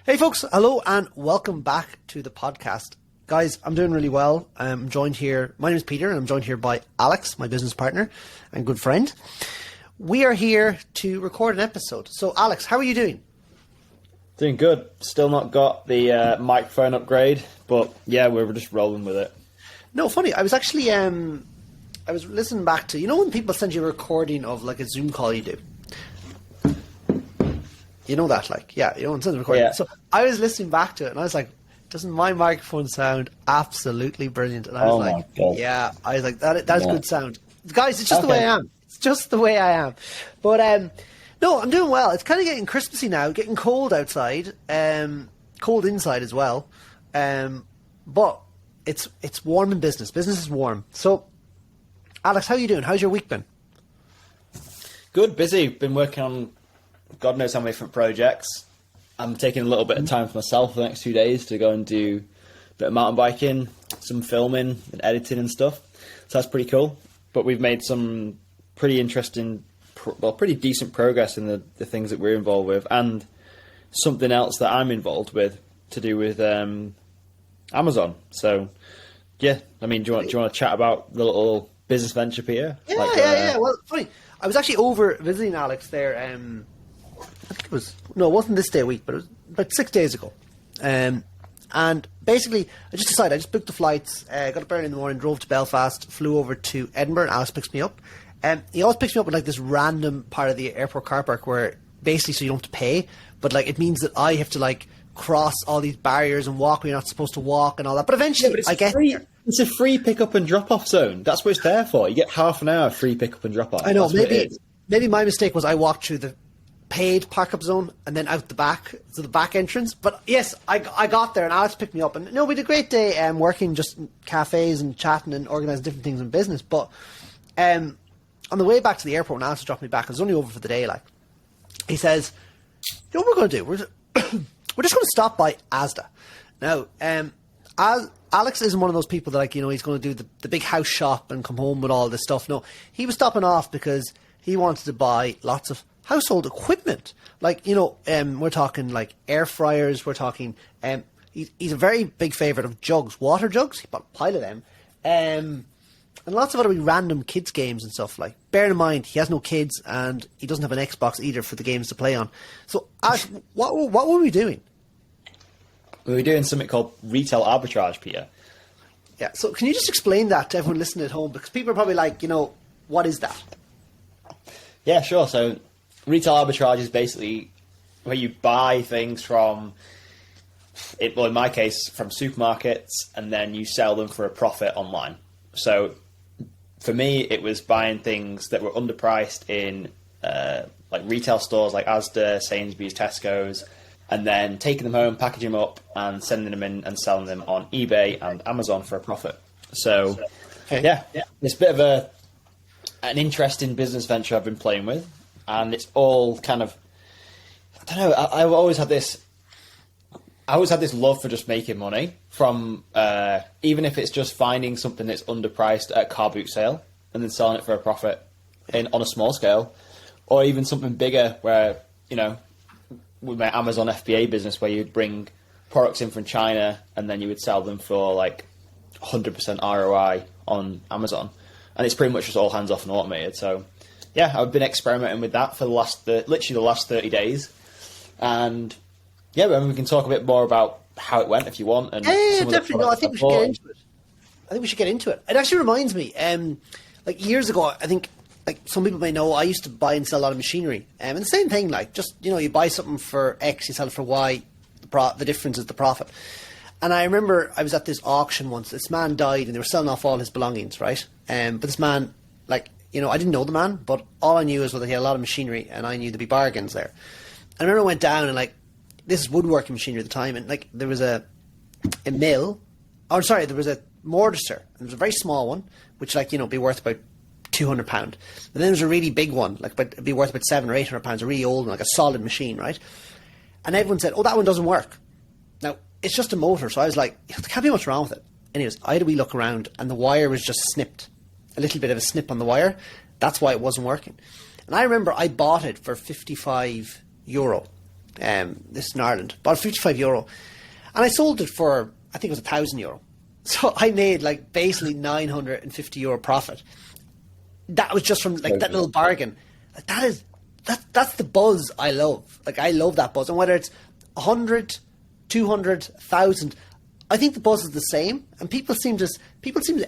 Hey folks, hello and welcome back to the podcast. Guys, I'm doing really well. I'm joined here, my name is Peter and I'm joined here by Alex, my business partner and good friend. We are here to record an episode. So Alex, how are you doing? Doing good. Still not got the microphone upgrade, but yeah, we're just rolling with it. No, funny, I was actually, I was listening back to, you know when people send you a recording of like a Zoom call you do? You know that, like, yeah, you know, instead of recording. Yeah. So I was listening back to it and I was like, doesn't my microphone sound absolutely brilliant? And I was like, yeah, I was like, that is good sound. Guys, it's just the way I am. It's just the way I am. But no, I'm doing well. It's kind of getting Christmassy now, getting cold outside, cold inside as well. But it's warm in business. Business is warm. So, Alex, how are you doing? How's your week been? Good, busy. Been working on God knows how many different projects. I'm taking a little bit of time for myself the next 2 days to go and do a bit of mountain biking, some filming and editing and stuff. So that's pretty cool. But we've made some pretty interesting, pretty decent progress in the things that we're involved with, and something else that I'm involved with to do with Amazon. So yeah, I mean, do you want to chat about the little business venture, Peter? Yeah. Well, funny. I was actually over visiting Alex there. I think it wasn't this day a week, but it was about 6 days ago. And basically, I just booked the flights, got up early in the morning, drove to Belfast, flew over to Edinburgh, and Alex picks me up. He always picks me up at like this random part of the airport car park where basically so you don't have to pay, but like it means that I have to like cross all these barriers and walk where you're not supposed to walk and all that. But eventually I get there. It's a free pick-up and drop-off zone. That's what it's there for. You get half an hour free pick-up and drop-off. I know, maybe my mistake was I walked through the paid park-up zone and then out the back, so the back entrance. But yes, I got there and Alex picked me up. And no, we had a great day working just in cafes and chatting and organising different things in business. But on the way back to the airport when Alex dropped me back, I was only over for the day, like, he says, you know what we're going to do? We're just going to stop by ASDA. Now, Alex isn't one of those people that, like, you know, he's going to do the big house shop and come home with all this stuff. No, he was stopping off because he wanted to buy lots of household equipment. Like, you know, we're talking like air fryers, we're talking, he's a very big favourite of jugs, water jugs. He bought a pile of them. And lots of other random kids games and stuff. Like, bear in mind, he has no kids and he doesn't have an Xbox either for the games to play on. So, Ash, what were we doing? We were doing something called retail arbitrage, Peter. Yeah, so can you just explain that to everyone listening at home? Because people are probably like, you know, what is that? Yeah, sure. So retail arbitrage is basically where you buy things from, in my case, from supermarkets, and then you sell them for a profit online. So for me, it was buying things that were underpriced in like retail stores like ASDA, Sainsbury's, Tesco's, and then taking them home, packaging them up, and sending them in and selling them on eBay and Amazon for a profit. So, yeah, it's a bit of an interesting business venture I've been playing with, and it's all kind of, I don't know, I've always had this love for just making money from, even if it's just finding something that's underpriced at a car boot sale and then selling it for a profit on a small scale, or even something bigger where, you know, with my Amazon FBA business where you'd bring products in from China and then you would sell them for like 100% ROI on Amazon. And it's pretty much just all hands off and automated. So yeah, I've been experimenting with that for literally the last 30 days. And yeah, I mean, we can talk a bit more about how it went if you want. And yeah, definitely. No, I think we should get into it. I think we should get into it. It actually reminds me, like years ago, I think, like some people may know, I used to buy and sell a lot of machinery. And the same thing, like, just, you know, you buy something for X, you sell it for Y, the difference is the profit. And I remember I was at this auction once. This man died and they were selling off all his belongings, right? But this man, like, you know, I didn't know the man, but all I knew is that he had a lot of machinery and I knew there'd be bargains there. I remember I went down and, like, this is woodworking machinery at the time, and, like, there was a mill. Oh, sorry, there was a mortiser. And there was a very small one, which, like, you know, be worth about £200. And then there was a really big one, like, it'd be worth about £700 or £800, a really old one, like a solid machine, right? And everyone said, oh, that one doesn't work. Now, it's just a motor, so I was like, there can't be much wrong with it. Anyways, I had a wee look around, and the wire was just snipped. A little bit of a snip on the wire. That's why it wasn't working. And I remember I bought it for €55. This is in Ireland. Bought it €55, and I sold it for, I think it was €1,000. So I made like basically €950 profit. That was just from like that little bargain. Like, that's the buzz I love. Like, I love that buzz, and whether it's 100, 200, 1,000. I think the buzz is the same, and people seem to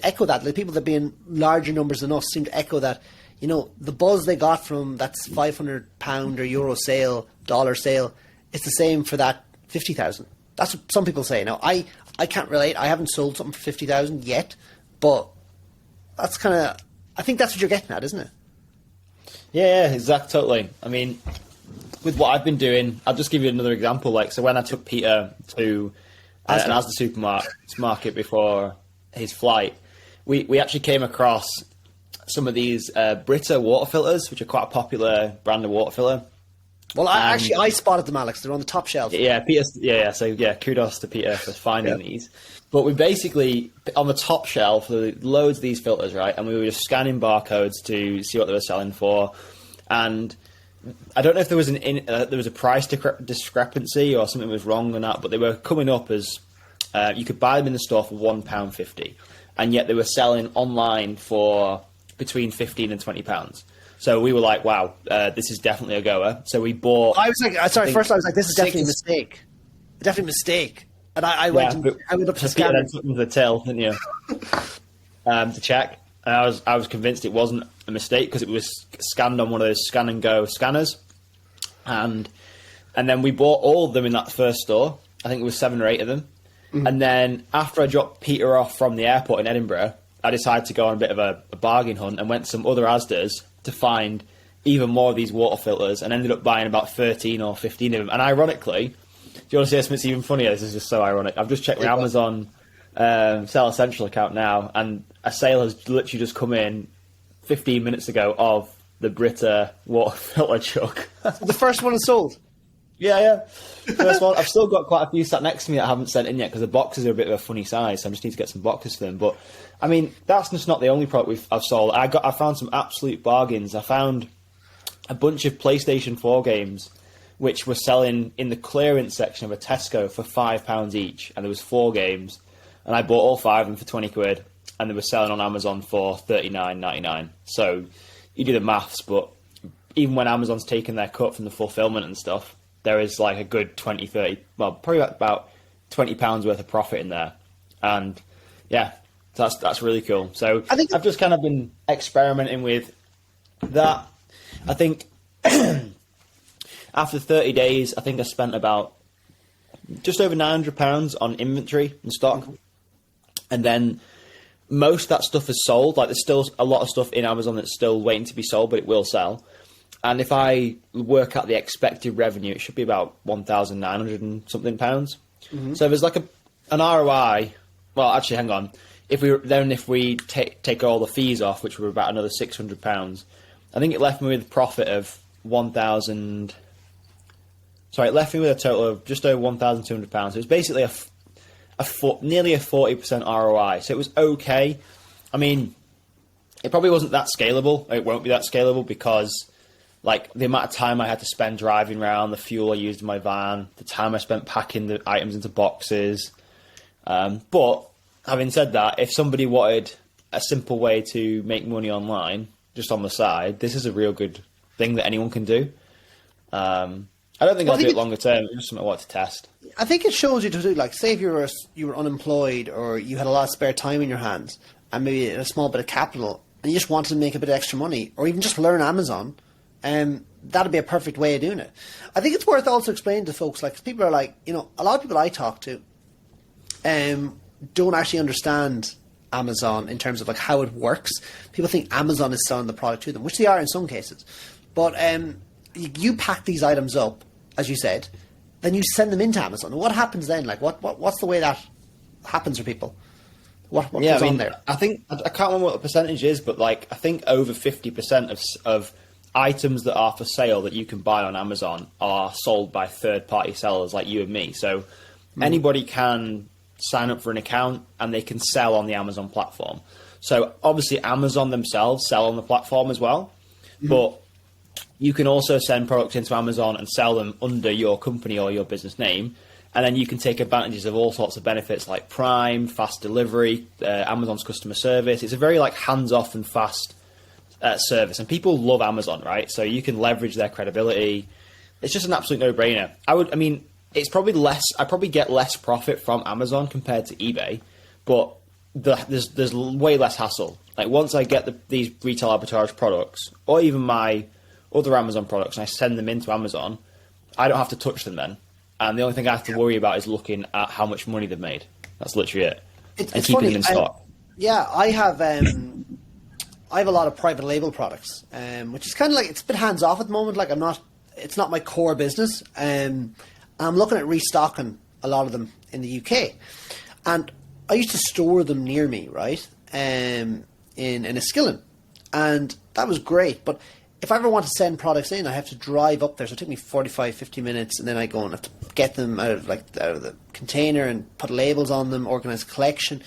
echo that. Like, people that be in larger numbers than us seem to echo that. You know, the buzz they got from that £500 or euro sale, dollar sale, it's the same for that 50,000. That's what some people say. Now, I can't relate. I haven't sold something for 50,000 yet, but that's kind of, I think that's what you're getting at, isn't it? Yeah, exactly, totally. I mean, with what I've been doing, I'll just give you another example. Like, so when I took Peter to an ASDA supermarket before his flight, we actually came across some of these Brita water filters, which are quite a popular brand of water filter. Well, I spotted them, Alex. They're on the top shelf. Yeah, Peter. Yeah. So kudos to Peter for finding these. But we basically, on the top shelf, there were loads of these filters, right? And we were just scanning barcodes to see what they were selling for. And I don't know if there was a price discrepancy or something was wrong on that, but they were coming up as you could buy them in the store for £1.50, and yet they were selling online for between £15 and £20. So we were like, wow, this is definitely a goer. So we bought. I was like, first I was like, this is definitely a mistake. Definitely a mistake. And I went up to scan it. Took them to the till, didn't you? To check. And I was convinced it wasn't a mistake because it was scanned on one of those scan and go scanners. And then we bought all of them in that first store. I think it was 7 or 8 of them. Mm-hmm. And then after I dropped Peter off from the airport in Edinburgh, I decided to go on a bit of a bargain hunt and went to some other ASDAs to find even more of these water filters, and ended up buying about 13 or 15 of them. And ironically, do you want to see something that's even funnier? This is just so ironic. I've just checked my Amazon Sell Essential account now, and a sale has literally just come in 15 minutes ago of the Brita water filter jug. The first one is sold. Yeah. First one. I've still got quite a few sat next to me that I haven't sent in yet because the boxes are a bit of a funny size, so I just need to get some boxes for them. But I mean, that's just not the only product I've sold. I found some absolute bargains. I found a bunch of PlayStation 4 games which were selling in the clearance section of a Tesco for £5 each, and there was 4 games, and I bought all 5 of them for £20, and they were selling on Amazon for $39.99. So you do the maths, but even when Amazon's taken their cut from the fulfillment and stuff, there is like a good 20, 30, well, probably about £20 worth of profit in there. And yeah, that's really cool. So I've just kind of been experimenting with that. I think after 30 days, I think I spent about just over £900 on inventory and stock. And then most of that stuff is sold. Like, there's still a lot of stuff in Amazon that's still waiting to be sold, but it will sell. And if I work out the expected revenue, it should be about 1,900 and something pounds. Mm-hmm. So there's like an ROI. Well, actually, hang on. If we take all the fees off, which were about another £600, I think it left me with a profit of 1,000. Sorry, it left me with a total of just over £1,200. It was basically nearly a 40% ROI. So it was okay. I mean, it probably wasn't that scalable. It won't be that scalable because, like, the amount of time I had to spend driving around, the fuel I used in my van, the time I spent packing the items into boxes. But having said that, if somebody wanted a simple way to make money online, just on the side, this is a real good thing that anyone can do. I don't think I'll do it longer term. It's just something I want to test. I think it shows you to do, like, say if you were unemployed or you had a lot of spare time in your hands and maybe a small bit of capital and you just wanted to make a bit of extra money or even just learn Amazon, that'd be a perfect way of doing it. I think it's worth also explaining to folks, like, 'cause people are like, you know, a lot of people I talk to don't actually understand Amazon in terms of like how it works. People think Amazon is selling the product to them, which they are in some cases. But you pack these items up, as you said, then you send them into Amazon. What happens then? Like, what's the way that happens for people? What goes on there? I think I can't remember what the percentage is, but like I think over 50% of items that are for sale that you can buy on Amazon are sold by third-party sellers like you and me. So anybody can sign up for an account and they can sell on the Amazon platform. So obviously Amazon themselves sell on the platform as well, but you can also send products into Amazon and sell them under your company or your business name. And then you can take advantages of all sorts of benefits like Prime, fast delivery, Amazon's customer service. It's a very like hands-off and fast service. And people love Amazon, right? So you can leverage their credibility. It's just an absolute no-brainer. It's probably less. I probably get less profit from Amazon compared to eBay, but there's way less hassle. Like once I get these retail arbitrage products, or even my other Amazon products, and I send them into Amazon, I don't have to touch them then. And the only thing I have to worry about is looking at how much money they've made. That's literally it. It's keeping funny. them in stock. I have a lot of private label products, which is kind of like, it's a bit hands off at the moment. Like it's not my core business. I'm looking at restocking a lot of them in the UK, and I used to store them near me, right, in a skillet, and that was great. But if I ever want to send products in, I have to drive up there. So it took me 45, 50 minutes, and then I go and have to get them out of the container and put labels on them, organise a collection.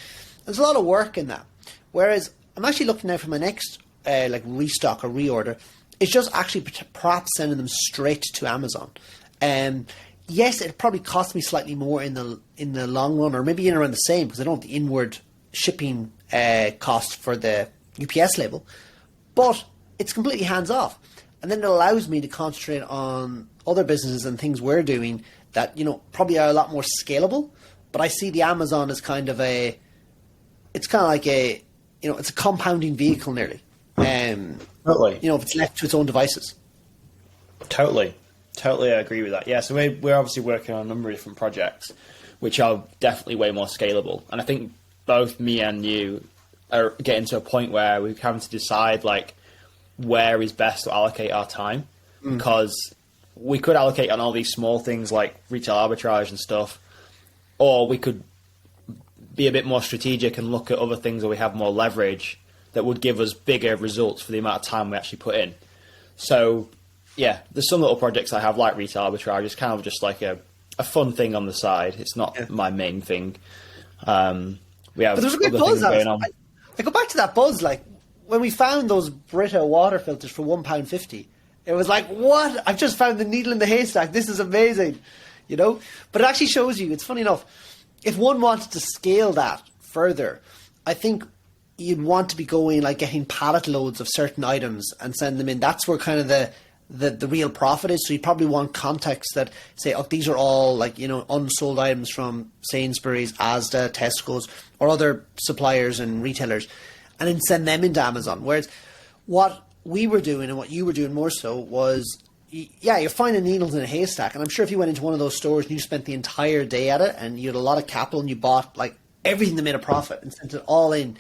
There's a lot of work in that. Whereas I'm actually looking now for my next restock or reorder. It's just actually perhaps sending them straight to Amazon. Yes, it probably costs me slightly more in the long run, or maybe in around the same, because I don't have the inward shipping cost for the UPS label. But it's completely hands off, and then it allows me to concentrate on other businesses and things we're doing that probably are a lot more scalable. But I see the Amazon as kind of it's a compounding vehicle nearly. Totally. If it's left to its own devices. Totally, I agree with that. Yeah, so we're obviously working on a number of different projects, which are definitely way more scalable, and I think both me and you are getting to a point where we're having to decide where is best to allocate our time, because we could allocate on all these small things like retail arbitrage and stuff, or we could be a bit more strategic and look at other things where we have more leverage that would give us bigger results for the amount of time we actually put in. So yeah, there's some little projects I have like retail arbitrage. It's kind of just like a fun thing on the side. It's not my main thing. We have but there's a great buzz going on. I go back to that buzz, when we found those Brita water filters for £1.50, it was like, what? I've just found the needle in the haystack. This is amazing, But it actually shows you, it's funny enough, if one wanted to scale that further, I think you'd want to be going, getting pallet loads of certain items and send them in. That's where kind of the real profit is. So you probably want contacts that say, oh, these are all unsold items from Sainsbury's, ASDA, Tesco's, or other suppliers and retailers, and then send them into Amazon. Whereas what we were doing and what you were doing more so was, you're finding needles in a haystack. And I'm sure if you went into one of those stores and you spent the entire day at it and you had a lot of capital and you bought everything that made a profit and sent it all in,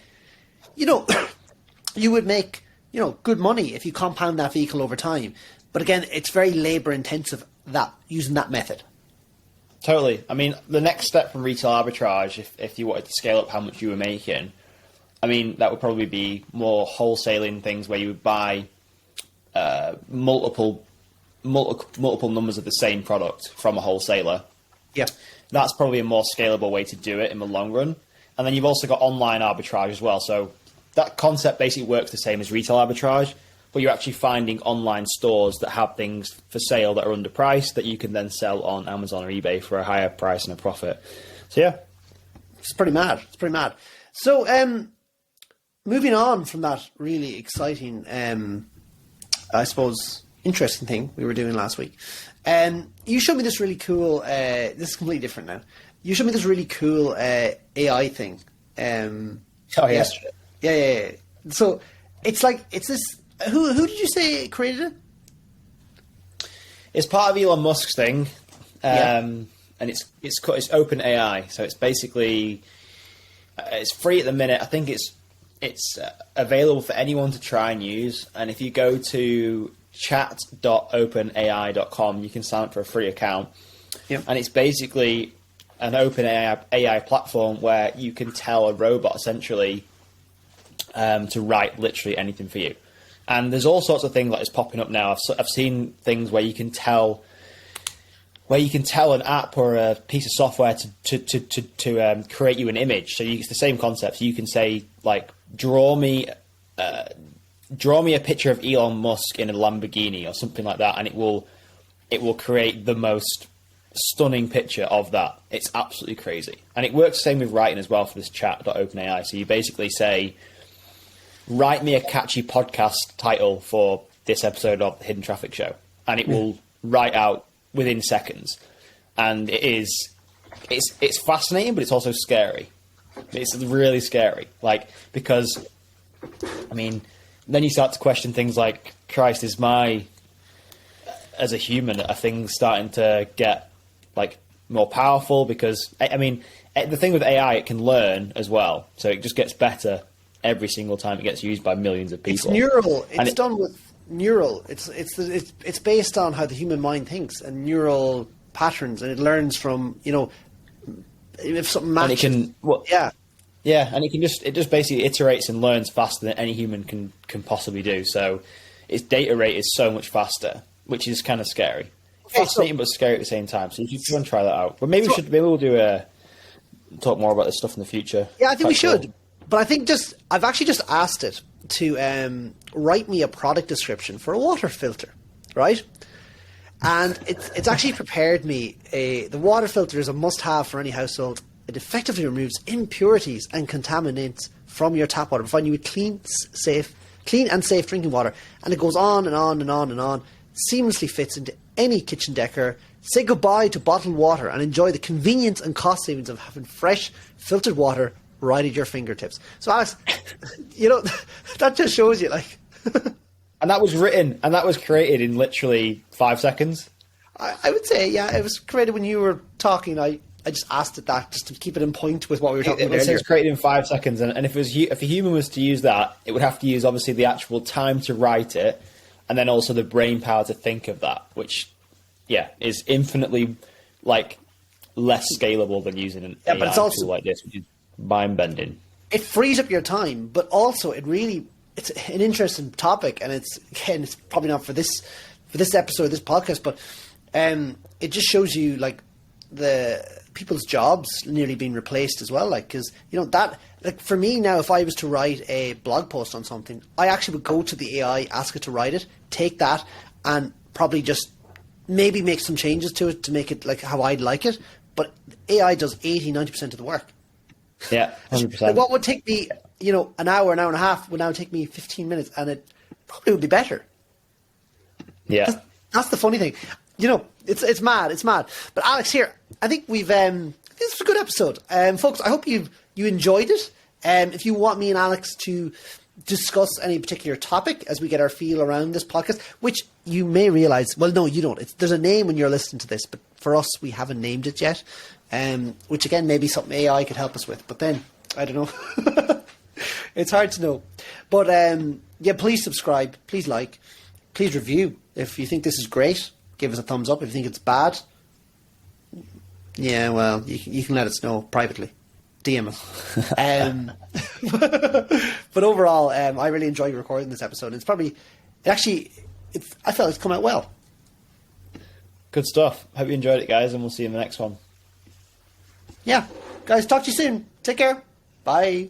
you would make, good money if you compound that vehicle over time. But again, it's very labor intensive using that method. Totally. I mean, the next step from retail arbitrage, if you wanted to scale up how much you were making, that would probably be more wholesaling things where you would buy multiple numbers of the same product from a wholesaler. Yeah. That's probably a more scalable way to do it in the long run. And then you've also got online arbitrage as well. So that concept basically works the same as retail arbitrage, but you're actually finding online stores that have things for sale that are underpriced that you can then sell on Amazon or eBay for a higher price and a profit. So yeah. It's pretty mad. So moving on from that really exciting, I suppose, interesting thing we were doing last week. You showed me this really cool, this is completely different now. You showed me this really cool AI thing. Yesterday. Yeah. So it's this, who did you say created it? It's part of Elon Musk's thing. And it's open AI. So it's basically, it's free at the minute. I think it's available for anyone to try and use. And if you go to chat.openai.com, you can sign up for a free account. Yep. And it's basically an open AI platform where you can tell a robot essentially to write literally anything for you. And there's all sorts of things like it's popping up now. I've seen things where you can tell an app or a piece of software to create you an image. So it's the same concept. So you can say, draw me draw me a picture of Elon Musk in a Lamborghini or something like that, and it will create the most stunning picture of that. It's absolutely crazy. And it works the same with writing as well for this chat.openai. So you basically say, write me a catchy podcast title for this episode of the Hidden Traffic Show, and it will write out within seconds. And it's fascinating, but it's also scary. It's really scary, like, because, I mean, then you start to question things like, Christ, as a human, are things starting to get, like, more powerful? Because, I mean, the thing with AI, it can learn as well, so it just gets better every single time it gets used by millions of people. It's neural. It's done with neural. It's based on how the human mind thinks and neural patterns, and it learns from, you know, if something matches. And it can, yeah, and it just basically iterates and learns faster than any human can possibly do. So its data rate is so much faster, which is kind of scary. Fascinating, but scary at the same time. So you want to try that out. But maybe we'll talk more about this stuff in the future. Yeah, I think we should. But I think I've actually just asked it to write me a product description for a water filter, right? And it's actually prepared me the water filter is a must-have for any household. It effectively removes impurities and contaminants from your tap water, providing you with clean and safe drinking water. And it goes on and on and on and on. Seamlessly fits into any kitchen decor. Say goodbye to bottled water and enjoy the convenience and cost savings of having fresh, filtered water right at your fingertips. So, Alex, you know, that just shows you, like... And that was written, and that was created in literally 5 seconds? I would say, yeah. It was created when you were talking. I just asked it that, just to keep it in point with what we were talking about earlier. It was created in 5 seconds, and if a human was to use that, it would have to use, obviously, the actual time to write it, and then also the brain power to think of that, which, yeah, is infinitely, like, less scalable than using an AI but it's also, tool like this, which is mind-bending. It frees up your time, but also it's an interesting topic, and it's probably not for this episode of this podcast, but it just shows you, like, the people's jobs nearly being replaced as well. Like, because, you know, that, like, for me now, if I was to write a blog post on something, I actually would go to the AI, ask it to write it, take that, and probably just maybe make some changes to it to make it like how I'd like it. But AI does 80-90% of the work. Yeah, 100%. Like, what would take me, you know, an hour and a half would now take me 15 minutes, and it probably would be better. Yeah. That's the funny thing. You know, it's mad. But Alex, here, I think this was a good episode. Folks, I hope you enjoyed it. If you want me and Alex to discuss any particular topic as we get our feel around this podcast, which you may realize, well, no, you don't. There's a name when you're listening to this, but for us, we haven't named it yet. Which again, maybe something AI could help us with. But then, I don't know. It's hard to know. But yeah, please subscribe. Please like. Please review. If you think this is great, give us a thumbs up. If you think it's bad, yeah, well, you can let us know privately. DM us. But overall, I really enjoyed recording this episode. I felt it's come out well. Good stuff. Hope you enjoyed it, guys, and we'll see you in the next one. Yeah. Guys, talk to you soon. Take care. Bye.